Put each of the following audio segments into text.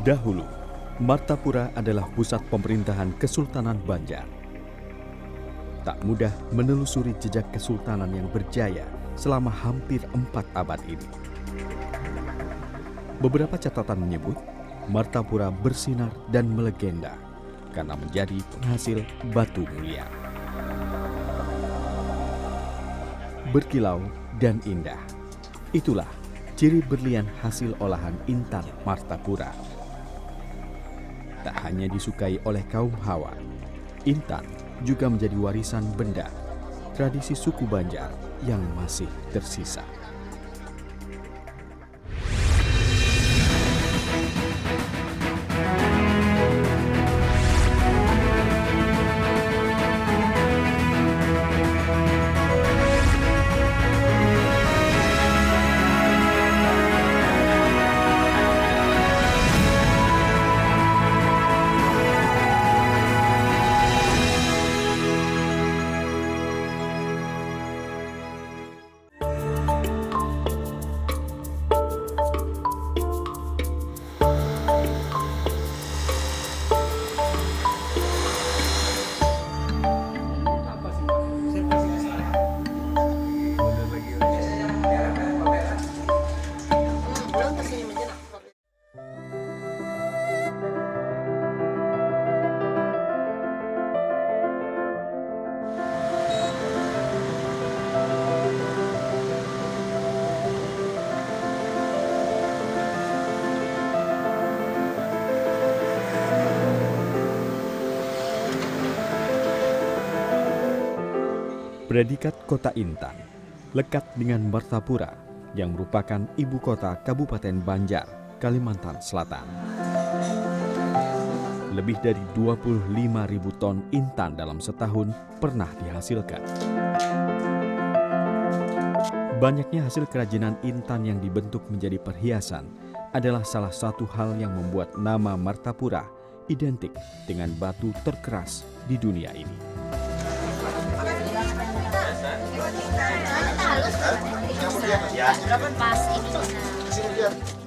Dahulu, Martapura adalah pusat pemerintahan Kesultanan Banjar. Tak mudah menelusuri jejak kesultanan yang berjaya selama hampir 4 abad ini. Beberapa catatan menyebut Martapura bersinar dan melegenda karena menjadi penghasil batu mulia. Berkilau dan indah, itulah ciri berlian hasil olahan intan Martapura. Tak hanya disukai oleh kaum Hawa, intan juga menjadi warisan benda tradisi suku Banjar yang masih tersisa. Predikat Kota Intan lekat dengan Martapura yang merupakan ibu kota Kabupaten Banjar, Kalimantan Selatan. Lebih dari 25.000 ton intan dalam setahun pernah dihasilkan. Banyaknya hasil kerajinan intan yang dibentuk menjadi perhiasan adalah salah satu hal yang membuat nama Martapura identik dengan batu terkeras di dunia ini.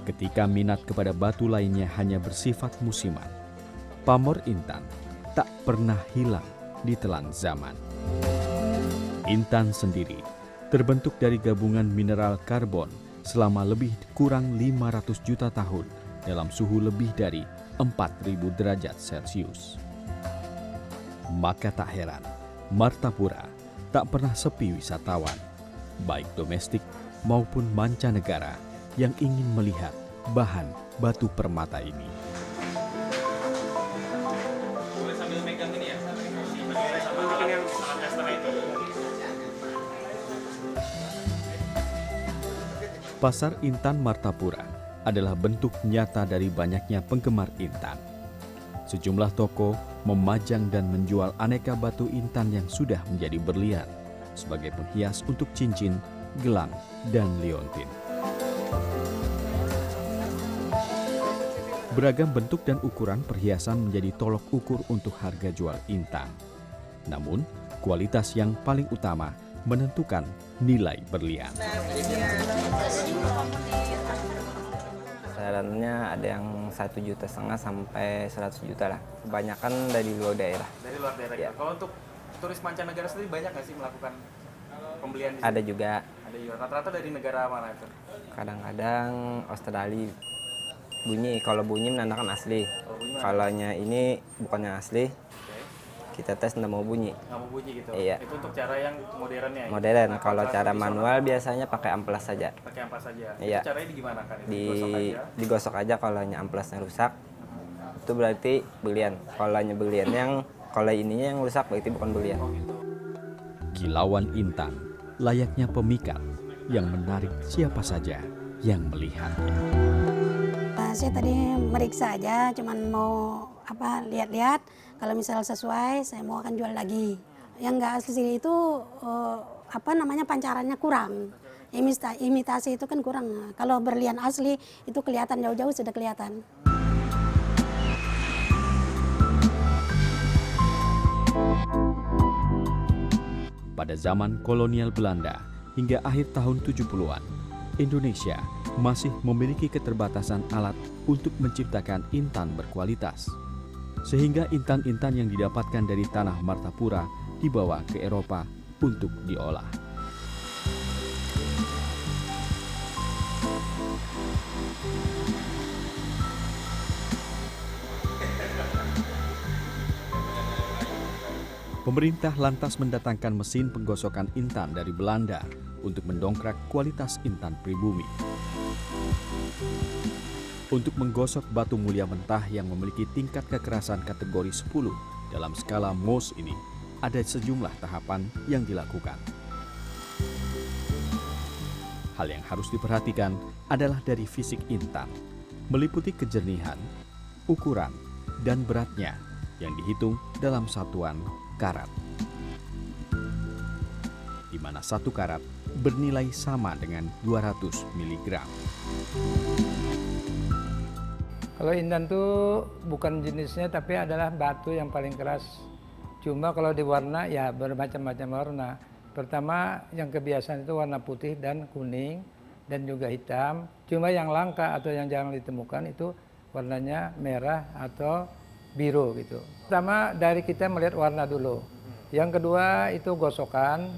Ketika minat kepada batu lainnya hanya bersifat musiman, pamor intan tak pernah hilang di telan zaman. Intan sendiri terbentuk dari gabungan mineral karbon selama lebih kurang 500 juta tahun dalam suhu lebih dari 4.000 derajat Celcius. Maka tak heran, Martapura tak pernah sepi wisatawan, baik domestik maupun mancanegara yang ingin melihat bahan batu permata ini. Pasar Intan Martapura adalah bentuk nyata dari banyaknya penggemar intan. Sejumlah toko memajang dan menjual aneka batu intan yang sudah menjadi berlian sebagai penghias untuk cincin, gelang, dan liontin. Beragam bentuk dan ukuran perhiasan menjadi tolok ukur untuk harga jual intan. Namun, kualitas yang paling utama menentukan nilai berlian. Sarannya ada yang 1,5 juta sampai 100 juta lah. Kebanyakan dari luar daerah. Dari luar daerah. Ya. Kalau untuk turis mancanegara sendiri banyak nggak sih melakukan pembelian di sini? Ada juga. Ada juga. Rata-rata dari negara mana itu? Kadang-kadang Australia. Bunyi, kalau bunyi menandakan asli. Kalau ini bukannya asli, kita tes nggak mau bunyi. Nggak mau bunyi gitu? Iya. Itu untuk cara yang modernnya? Modern. Nah, kalau cara manual biasanya pakai amplas saja. Pakai amplas saja? Iya. Itu caranya gimana kan? Digosok aja kalau amplasnya rusak. Itu berarti berlian. Kalau berlian kalau ininya yang rusak berarti bukan berlian. Oh, gitu. Kilauan intan layaknya pemikat yang menarik siapa saja yang melihatnya. Saya tadi meriksa aja, cuman mau lihat-lihat. Kalau misal sesuai, saya mau akan jual lagi. Yang nggak asli itu pancarannya kurang. Imitasi itu kan kurang. Kalau berlian asli itu kelihatan jauh-jauh sudah kelihatan. Pada zaman kolonial Belanda hingga akhir tahun 70-an, Indonesia masih memiliki keterbatasan alat untuk menciptakan intan berkualitas. Sehingga intan-intan yang didapatkan dari tanah Martapura dibawa ke Eropa untuk diolah. Pemerintah lantas mendatangkan mesin penggosokan intan dari Belanda untuk mendongkrak kualitas intan pribumi. Untuk menggosok batu mulia mentah yang memiliki tingkat kekerasan kategori 10 dalam skala Mohs ini, ada sejumlah tahapan yang dilakukan. Hal yang harus diperhatikan adalah dari fisik intan, meliputi kejernihan, ukuran, dan beratnya yang dihitung dalam satuan karat, di mana 1 karat bernilai sama dengan 200 mg. Kalau intan itu bukan jenisnya tapi adalah batu yang paling keras. Cuma kalau di warna ya bermacam-macam warna. Pertama yang kebiasaan itu warna putih dan kuning dan juga hitam. Cuma yang langka atau yang jarang ditemukan itu warnanya merah atau biru gitu. Pertama dari kita melihat warna dulu. Yang kedua itu gosokan.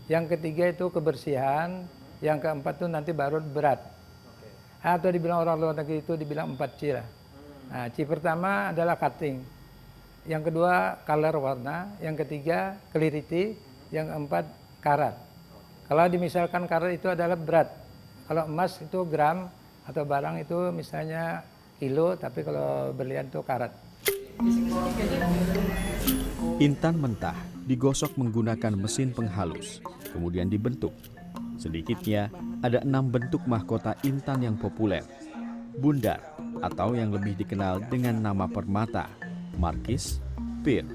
Yang ketiga itu kebersihan. Yang keempat itu nanti baru berat. Atau dibilang orang luar negeri itu dibilang 4 C lah. Nah, C pertama adalah cutting. Yang kedua color warna. Yang ketiga clarity. Yang keempat karat. Kalau dimisalkan karat itu adalah berat. Kalau emas itu gram atau barang itu misalnya kilo. Tapi kalau berlian itu karat. Intan mentah digosok menggunakan mesin penghalus, kemudian dibentuk. Sedikitnya ada 6 bentuk mahkota intan yang populer. Bundar atau yang lebih dikenal dengan nama permata, markis, pearl,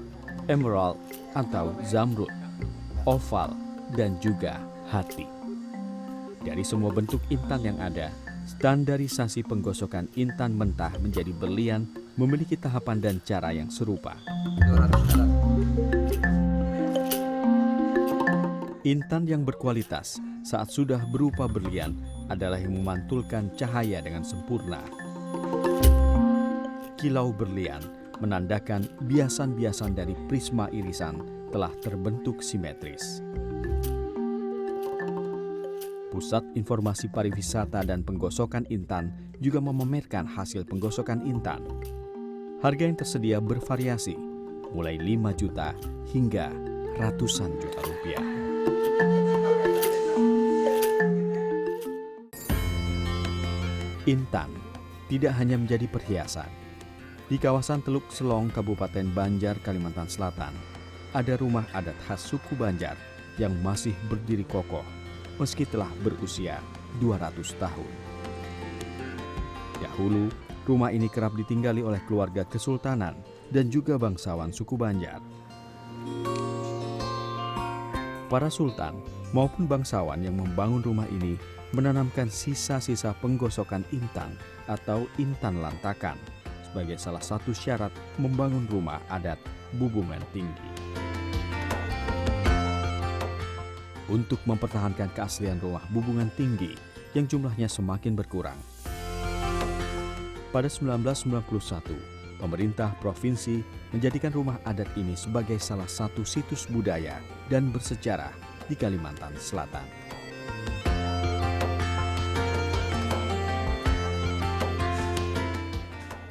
emerald atau zamrud, oval, dan juga hati. Dari semua bentuk intan yang ada, standarisasi penggosokan intan mentah menjadi berlian memiliki tahapan dan cara yang serupa. Intan yang berkualitas saat sudah berupa berlian adalah yang memantulkan cahaya dengan sempurna. Kilau berlian menandakan biasan-biasan dari prisma irisan telah terbentuk simetris. Pusat Informasi Pariwisata dan Penggosokan Intan juga memamerkan hasil penggosokan intan. Harga yang tersedia bervariasi, mulai 5 juta hingga ratusan juta rupiah. Intan tidak hanya menjadi perhiasan. Di kawasan Teluk Selong, Kabupaten Banjar, Kalimantan Selatan, ada rumah adat khas suku Banjar yang masih berdiri kokoh meski telah berusia 200 tahun. Dahulu, rumah ini kerap ditinggali oleh keluarga kesultanan dan juga bangsawan suku Banjar. Para sultan maupun bangsawan yang membangun rumah ini menanamkan sisa-sisa penggosokan intan atau intan lantakan sebagai salah satu syarat membangun rumah adat Bubungan Tinggi. Untuk mempertahankan keaslian rumah Bubungan Tinggi yang jumlahnya semakin berkurang, pada 1991, pemerintah provinsi menjadikan rumah adat ini sebagai salah satu situs budaya dan bersejarah di Kalimantan Selatan.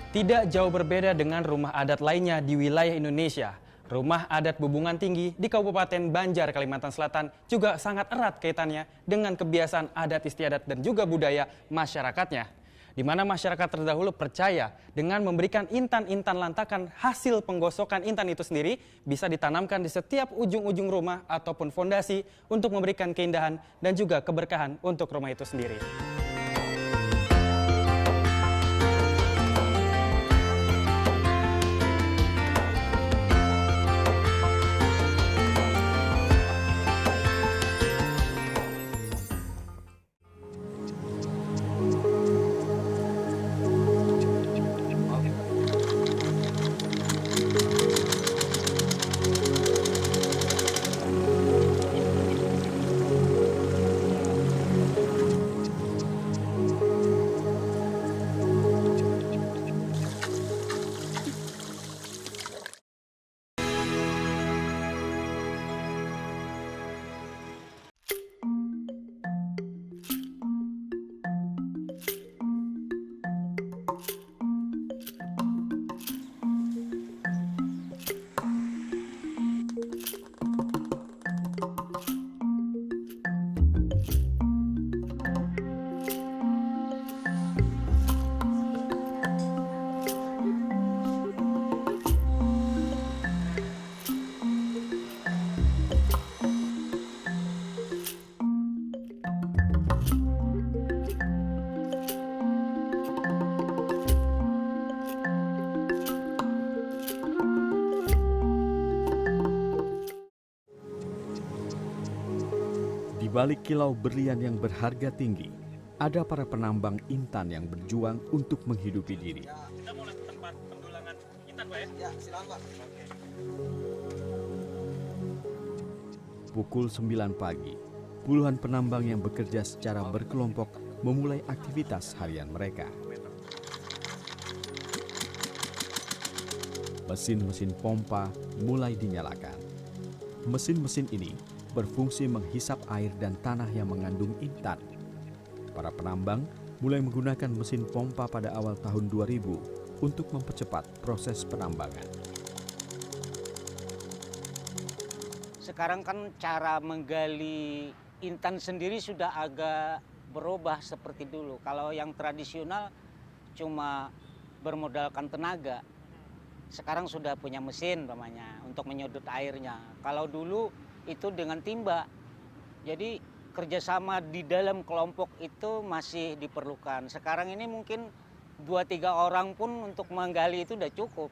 Tidak jauh berbeda dengan rumah adat lainnya di wilayah Indonesia. Rumah adat Bubungan Tinggi di Kabupaten Banjar, Kalimantan Selatan juga sangat erat kaitannya dengan kebiasaan adat istiadat dan juga budaya masyarakatnya. Di mana masyarakat terdahulu percaya dengan memberikan intan-intan lantakan hasil penggosokan intan itu sendiri bisa ditanamkan di setiap ujung-ujung rumah ataupun fondasi untuk memberikan keindahan dan juga keberkahan untuk rumah itu sendiri. balik kilau berlian yang berharga tinggi, ada para penambang intan yang berjuang untuk menghidupi diri. Kita mau lihat tempat pendulangan intan, Pak ya? Ya, silakan Pak. Pukul 9 pagi, puluhan penambang yang bekerja secara berkelompok memulai aktivitas harian mereka. Mesin-mesin pompa mulai dinyalakan. Mesin-mesin ini berfungsi menghisap air dan tanah yang mengandung intan. Para penambang mulai menggunakan mesin pompa pada awal tahun 2000 untuk mempercepat proses penambangan. Sekarang kan cara menggali intan sendiri sudah agak berubah seperti dulu. Kalau yang tradisional cuma bermodalkan tenaga. Sekarang sudah punya mesin namanya untuk menyedot airnya. Kalau dulu itu dengan timba. Jadi kerjasama di dalam kelompok itu masih diperlukan. Sekarang ini mungkin 2-3 orang pun untuk menggali itu udah cukup.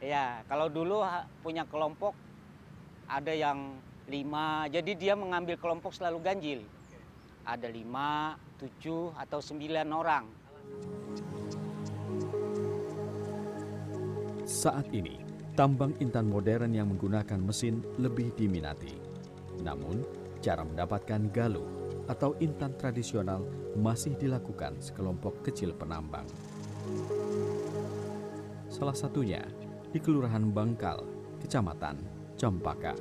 Ya, kalau dulu punya kelompok ada yang 5, jadi dia mengambil kelompok selalu ganjil. Ada 5, 7, atau 9 orang. Saat ini, tambang intan modern yang menggunakan mesin lebih diminati. Namun, cara mendapatkan galuh atau intan tradisional masih dilakukan sekelompok kecil penambang. Salah satunya di Kelurahan Bangkal, Kecamatan Cempaka.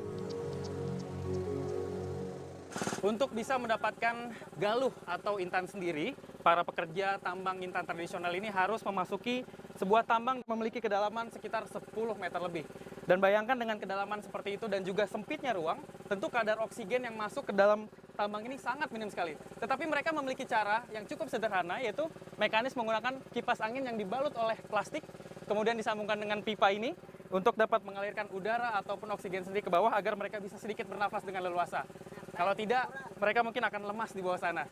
Untuk bisa mendapatkan galuh atau intan sendiri, para pekerja tambang intan tradisional ini harus memasuki sebuah tambang memiliki kedalaman sekitar 10 meter lebih. Dan bayangkan dengan kedalaman seperti itu dan juga sempitnya ruang, tentu kadar oksigen yang masuk ke dalam tambang ini sangat minim sekali. Tetapi mereka memiliki cara yang cukup sederhana, yaitu mekanis menggunakan kipas angin yang dibalut oleh plastik, kemudian disambungkan dengan pipa ini untuk dapat mengalirkan udara ataupun oksigen sendiri ke bawah agar mereka bisa sedikit bernafas dengan leluasa. Kalau tidak, mereka mungkin akan lemas di bawah sana.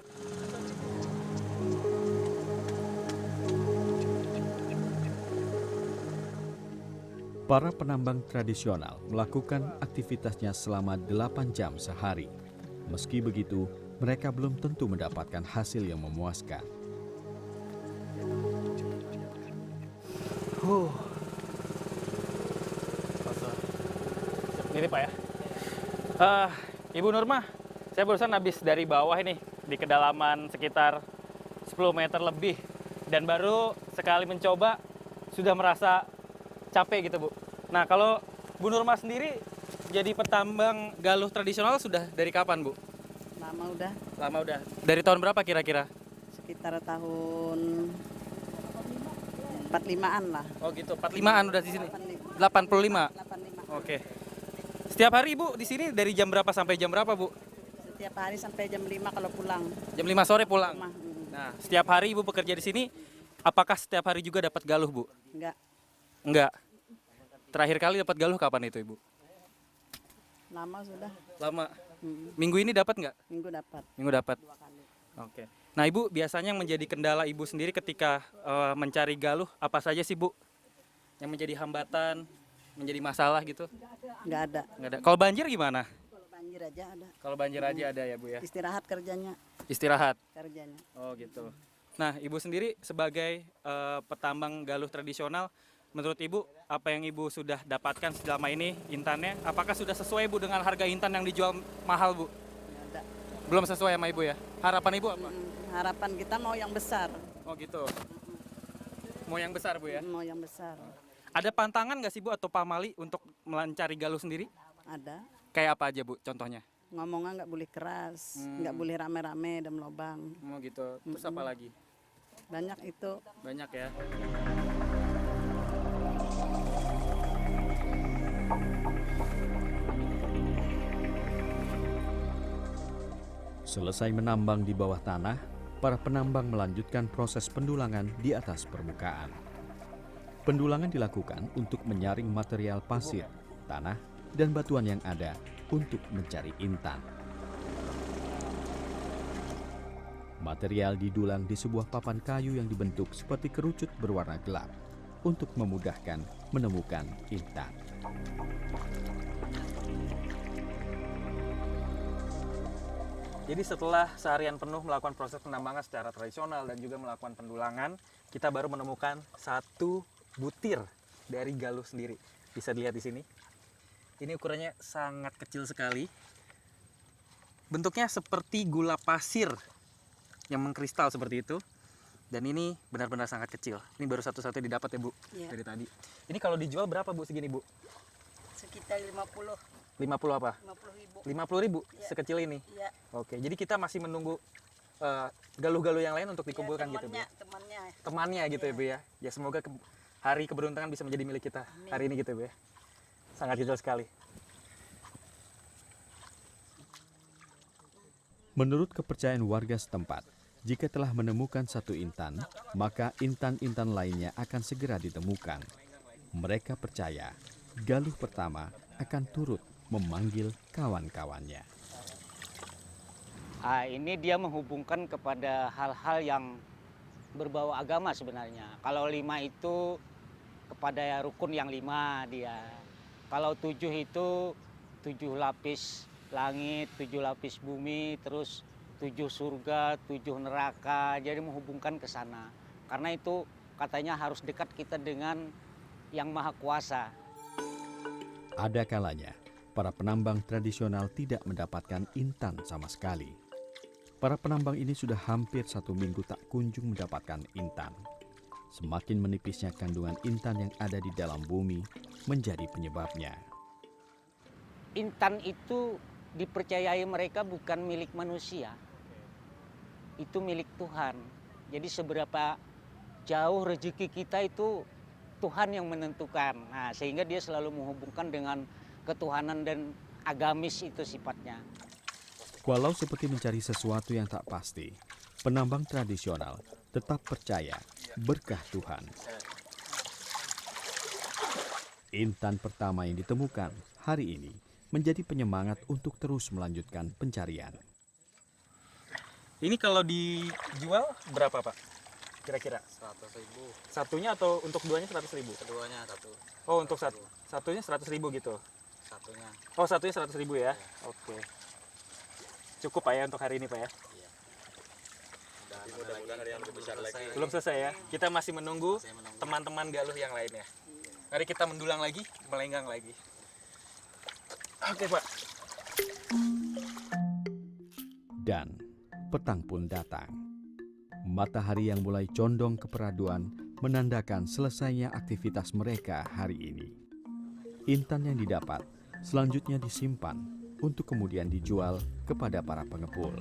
Para penambang tradisional melakukan aktivitasnya selama 8 jam sehari. Meski begitu, mereka belum tentu mendapatkan hasil yang memuaskan. Ini Pak ya. Ibu Nurmah, saya barusan habis dari bawah ini, di kedalaman sekitar 10 meter lebih. Dan baru sekali mencoba, sudah merasa capek gitu Bu. Nah kalau Bu Nurmah sendiri jadi petambang galuh tradisional sudah dari kapan Bu? Lama udah, Lama udah. Dari tahun berapa kira-kira? sekitar tahun 45-an lah. Oh gitu, 45-an udah di sini. 85. 85. Oke. Setiap hari Ibu di sini dari jam berapa sampai jam berapa Bu? Setiap hari sampai jam 5 kalau pulang. Jam 5 sore pulang. Rumah. Nah, setiap hari Ibu bekerja di sini, apakah setiap hari juga dapat galuh Bu? Enggak, Enggak. Terakhir kali dapat galuh kapan itu Ibu? lama sudah. Lama. Mm, Minggu ini dapat nggak? Minggu dapat. Minggu dapat. Oke. Nah Ibu biasanya yang menjadi kendala Ibu sendiri ketika mencari galuh apa saja sih Bu? Yang menjadi hambatan, menjadi masalah gitu? Enggak ada. Nggak ada. Kalau banjir gimana? Kalau banjir aja ada. Kalau banjir aja ada ya Bu ya? Istirahat kerjanya. Istirahat. Kerjanya. Oh gitu. Nah Ibu sendiri sebagai petambang galuh tradisional, menurut Ibu apa yang Ibu sudah dapatkan selama ini intannya, apakah sudah sesuai Bu dengan harga intan yang dijual mahal Bu? Enggak ada. Belum sesuai sama Ibu ya? Harapan Ibu apa? Harapan kita mau yang besar. Oh gitu. Mau yang besar Bu ya? Mau yang besar. Ada pantangan nggak sih Bu atau pamali untuk mencari galuh sendiri? Ada. Kayak apa aja Bu contohnya? Ngomongnya nggak boleh keras, nggak boleh rame-rame dan lobang. Oh gitu. Terus apa lagi? Banyak itu. Banyak ya. Selesai menambang di bawah tanah, para penambang melanjutkan proses pendulangan di atas permukaan. Pendulangan dilakukan untuk menyaring material pasir, tanah, dan batuan yang ada untuk mencari intan. Material didulang di sebuah papan kayu yang dibentuk seperti kerucut berwarna gelap untuk memudahkan menemukan intan. Jadi setelah seharian penuh melakukan proses penambangan secara tradisional dan juga melakukan pendulangan, kita baru menemukan satu butir dari galuh sendiri. Bisa dilihat di sini. Ini ukurannya sangat kecil sekali. Bentuknya seperti gula pasir yang mengkristal seperti itu. Dan ini benar-benar sangat kecil. Ini baru satu-satunya didapat ya Bu, dari tadi. Ini kalau dijual berapa Bu segini Bu? Sekitar 50. 50 apa? 50.000. 50.000 sekecil ini? Iya. Oke, jadi kita masih menunggu galuh-galuh yang lain untuk dikumpulkan gitu Bu? Temannya gitu ya Bu ya? Ya semoga hari keberuntungan bisa menjadi milik kita hari ini gitu Bu ya? Sangat kecil sekali. Menurut kepercayaan warga setempat, jika telah menemukan satu intan, maka intan-intan lainnya akan segera ditemukan. Mereka percaya galuh pertama akan turut memanggil kawan-kawannya. Ini dia menghubungkan kepada hal-hal yang berbau agama sebenarnya. Kalau 5 itu kepada rukun yang 5 dia. Kalau 7 itu 7 lapis langit, 7 lapis bumi, terus 7 surga, 7 neraka. Jadi menghubungkan ke sana. Karena itu katanya harus dekat kita dengan yang Maha Kuasa. Ada kalanya para penambang tradisional tidak mendapatkan intan sama sekali. Para penambang ini sudah hampir 1 minggu tak kunjung mendapatkan intan. Semakin menipisnya kandungan intan yang ada di dalam bumi menjadi penyebabnya. Intan itu dipercayai mereka bukan milik manusia. Itu milik Tuhan. Jadi seberapa jauh rezeki kita itu Tuhan yang menentukan. Nah, sehingga dia selalu menghubungkan dengan ketuhanan dan agamis itu sifatnya. Walau seperti mencari sesuatu yang tak pasti, penambang tradisional tetap percaya berkah Tuhan. Intan pertama yang ditemukan hari ini menjadi penyemangat untuk terus melanjutkan pencarian. Ini kalau dijual berapa Pak? Kira-kira? 100.000. Satunya atau untuk duanya 100.000? Keduanya satu. Oh untuk satunya 100.000 gitu? Satunya. Oh satunya 100.000 ya? Oke. Cukup Pak ya untuk hari ini Pak ya? Iya. Mudah-mudahan hari yang lebih besar lagi. Belum selesai ya? Kita masih menunggu teman-teman galuh yang lainnya. Mari kita mendulang lagi, melenggang lagi. Oke Pak. Dan petang pun datang. Matahari yang mulai condong ke peraduan menandakan selesainya aktivitas mereka hari ini. Intan yang didapat selanjutnya disimpan untuk kemudian dijual kepada para pengepul.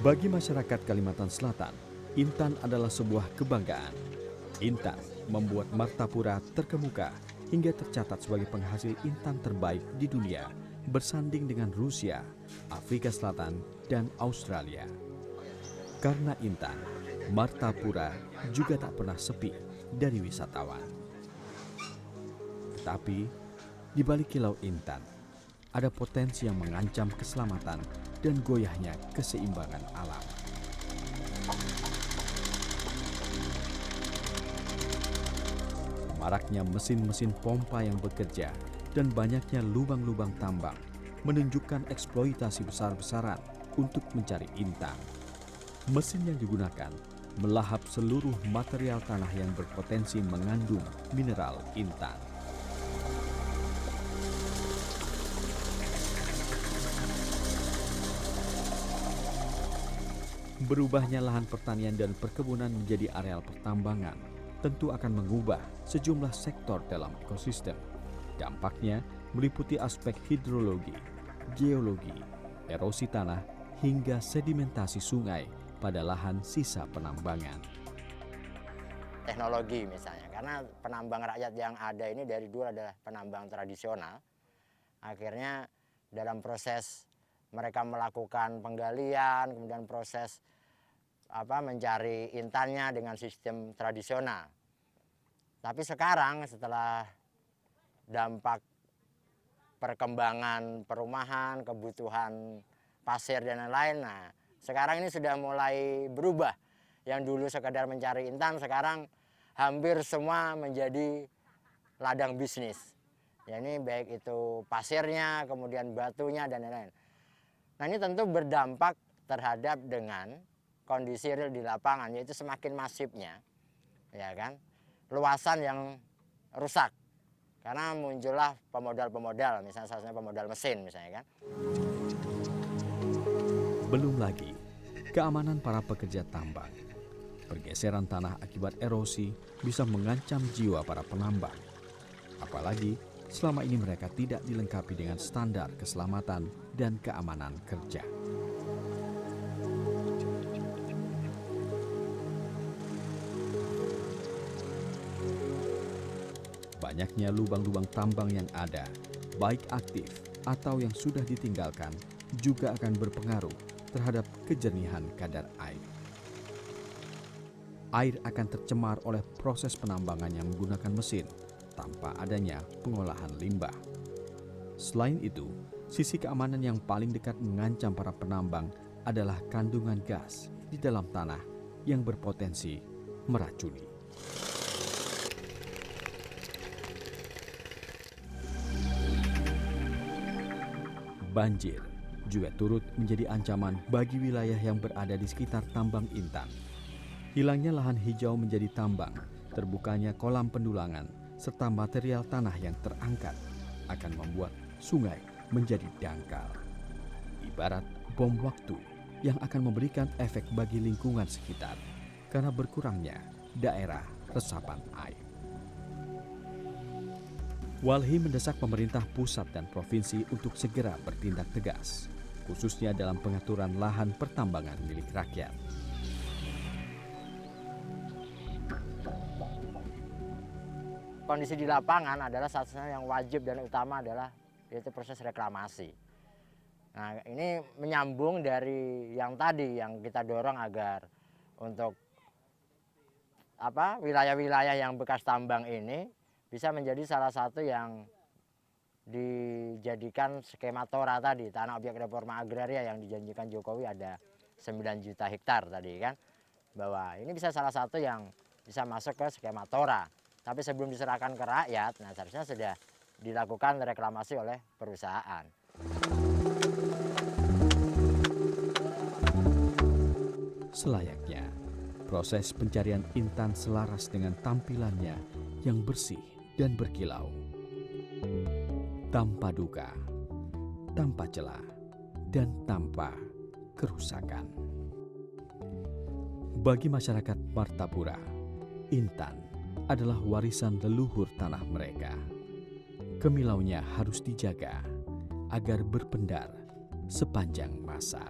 Bagi masyarakat Kalimantan Selatan, intan adalah sebuah kebanggaan. Intan membuat Martapura terkemuka hingga tercatat sebagai penghasil intan terbaik di dunia, bersanding dengan Rusia, Afrika Selatan, dan Australia. Karena intan, Martapura juga tak pernah sepi dari wisatawan. Tetapi, di balik kilau intan, ada potensi yang mengancam keselamatan dan goyahnya keseimbangan alam. Maraknya mesin-mesin pompa yang bekerja dan banyaknya lubang-lubang tambang menunjukkan eksploitasi besar-besaran untuk mencari intan. Mesin yang digunakan melahap seluruh material tanah yang berpotensi mengandung mineral intan. Berubahnya lahan pertanian dan perkebunan menjadi areal pertambangan tentu akan mengubah sejumlah sektor dalam ekosistem. Dampaknya meliputi aspek hidrologi, geologi, erosi tanah, hingga sedimentasi sungai pada lahan sisa penambangan. Teknologi misalnya, karena penambang rakyat yang ada ini dari dulu adalah penambang tradisional. Akhirnya dalam proses mereka melakukan penggalian, kemudian proses mencari intannya dengan sistem tradisional. Tapi sekarang setelah dampak perkembangan perumahan, kebutuhan pasir dan lain-lain, nah sekarang ini sudah mulai berubah. Yang dulu sekedar mencari intan, sekarang hampir semua menjadi ladang bisnis. Ya, ini baik itu pasirnya, kemudian batunya dan lain-lain. Nah ini tentu berdampak terhadap dengan kondisi real di lapangan, yaitu semakin masifnya, ya kan, luasan yang rusak karena muncullah pemodal-pemodal, misalnya salah satunya pemodal mesin, misalnya kan. Belum lagi keamanan para pekerja tambang. Pergeseran tanah akibat erosi bisa mengancam jiwa para penambang. Apalagi selama ini mereka tidak dilengkapi dengan standar keselamatan dan keamanan kerja. Banyaknya lubang-lubang tambang yang ada, baik aktif atau yang sudah ditinggalkan, juga akan berpengaruh terhadap kejernihan kadar air. Air akan tercemar oleh proses penambangan yang menggunakan mesin tanpa adanya pengolahan limbah. Selain itu, sisi keamanan yang paling dekat mengancam para penambang adalah kandungan gas di dalam tanah yang berpotensi meracuni. Banjir juga turut menjadi ancaman bagi wilayah yang berada di sekitar tambang intan. Hilangnya lahan hijau menjadi tambang, terbukanya kolam pendulangan, serta material tanah yang terangkat akan membuat sungai menjadi dangkal. Ibarat bom waktu yang akan memberikan efek bagi lingkungan sekitar karena berkurangnya daerah resapan air. Walhi mendesak pemerintah pusat dan provinsi untuk segera bertindak tegas, khususnya dalam pengaturan lahan pertambangan milik rakyat. Kondisi di lapangan adalah satu-satunya yang wajib dan utama adalah yaitu proses reklamasi. Nah, ini menyambung dari yang tadi yang kita dorong agar untuk wilayah-wilayah yang bekas tambang ini bisa menjadi salah satu yang dijadikan skema TORA tadi, tanah objek reforma agraria yang dijanjikan Jokowi ada 9 juta hektar tadi kan. Bahwa ini bisa salah satu yang bisa masuk ke skema TORA. Tapi sebelum diserahkan ke rakyat, nah seharusnya sudah dilakukan reklamasi oleh perusahaan. Selayaknya, proses pencarian intan selaras dengan tampilannya yang bersih dan berkilau. Tanpa duka, tanpa celah, dan tanpa kerusakan. Bagi masyarakat Martapura, intan adalah warisan leluhur tanah mereka. Kimilaunya harus dijaga agar berpendar sepanjang masa.